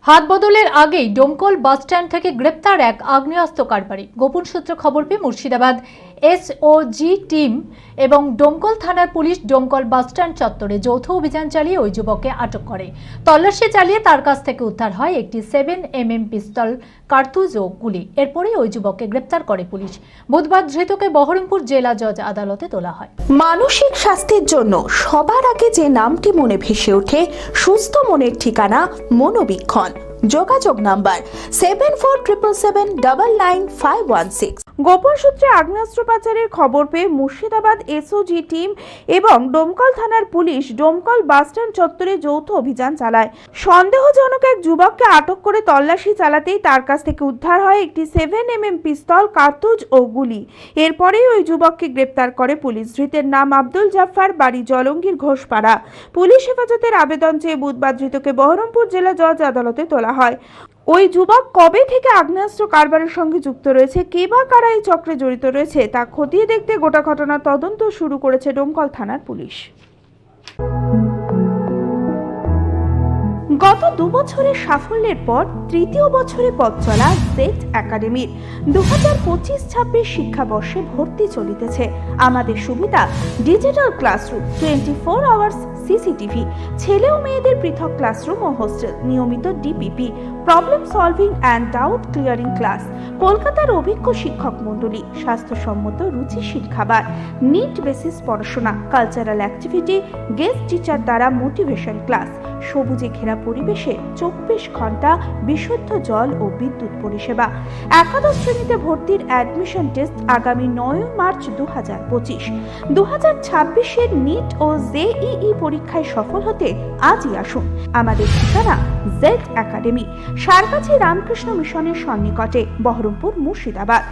হাত বদলের আগেই ডোমকল বাসস্ট্যান্ড থেকে গ্রেপ্তার এক আগ্নেয়াস্ত্র কারবারি। গোপন সূত্রে খবর পেয়ে মুর্শিদাবাদ এসওজি টিম এবং ডোমকল থানার পুলিশ ডোমকল বাসস্ট্যান্ড চত্বরে যৌথ অভিযান চালিয়ে ওই যুবককে আটক করে। তল্লাশি চালিয়ে তার কাছ থেকে উদ্ধার হয় একটি 7mm পিস্তল, কার্তুজ ও গুলি। এরপরই ওই যুবককে গ্রেপ্তার করে পুলিশ। বুধবার ধৃতকে বহরমপুর জেলা জজ আদালতে তোলা হয়। মানসিক স্বাস্থ্যের জন্য সবার আগে যে নামটি মনে ভেসে ওঠে, সুস্থ মনের ঠিকানা মনোবীক্ষণ। যোগাযোগ নাম্বার 7477799516। গোপন সূত্রে আগ্নেয়াস্ত্র পাচারের খবর পেয়ে মুর্শিদাবাদ এসওজি টিম এবং ডোমকল থানার পুলিশ ডোমকল বাসস্ট্যান্ড চত্বরে যৌথ অভিযান চালায়। সন্দেহজনক এক যুবককে আটক করে তল্লাশি চালাতেই তার কাছ থেকে উদ্ধার হয় একটি 7mm পিস্তল, কার্তুজ ও গুলি। এরপরেই ওই যুবককে গ্রেপ্তার করে পুলিশ। ধৃতের নাম আব্দুল জাফর, বাড়ি জলঙ্গির ঘোষপাড়া। পুলিশ হেফাজতের আবেদন চেয়ে বুধবার ধৃতকে বহরমপুর জেলা জজ আদালতে তোলা হয়। ওই যুবক কবে থেকে আগ্নেয়াস্ত্র কারবারের সঙ্গে যুক্ত রয়েছে, কে বা কারা এই চক্রে জড়িত রয়েছে তা খতিয়ে দেখতে গোটা ঘটনার তদন্ত শুরু করেছে ডোমকল থানার পুলিশ। গত 2 বছরের সাফল্যের পর তৃতীয় বছরে পথ চলা জেড একাডেমির 2025-26 শিক্ষাবর্ষে ভর্তি চলিতেছে। আমাদের সুবিধা ডিজিটাল ক্লাসরুম, 24 আওয়ার্স সিসিটিভি, ছেলে ও মেয়েদের পৃথক ক্লাসরুম ও হোস্টেল, নিয়মিত DPP, problem solving and doubt clearing class, কলকাতার অভিজ্ঞ শিক্ষক মণ্ডলী, স্বাস্থ্যসম্মত রুচিশীল খাবার, নিট বেসিস পড়াশোনা, কালচারাল অ্যাক্টিভিটি, গেস্ট টিচার দ্বারা মোটিভেশন ক্লাস, সবুজে ঘেরা পরিবেশে 24 ঘন্টা বিশুদ্ধ জল ও বিদ্যুৎ পরিষেবা। একাদশ শ্রেণীতে ভর্তির অ্যাডমিশন টেস্ট আগামী 9 মার্চ 2025। 2026-এর নিট ও জেইই পরীক্ষায় সফল হতে আজই আসুন। আমাদের ঠিকানা জেড একাডেমি, সারগাছি রামকৃষ্ণ মিশনের সন্নিকটে, বহরমপুর, মুর্শিদাবাদ।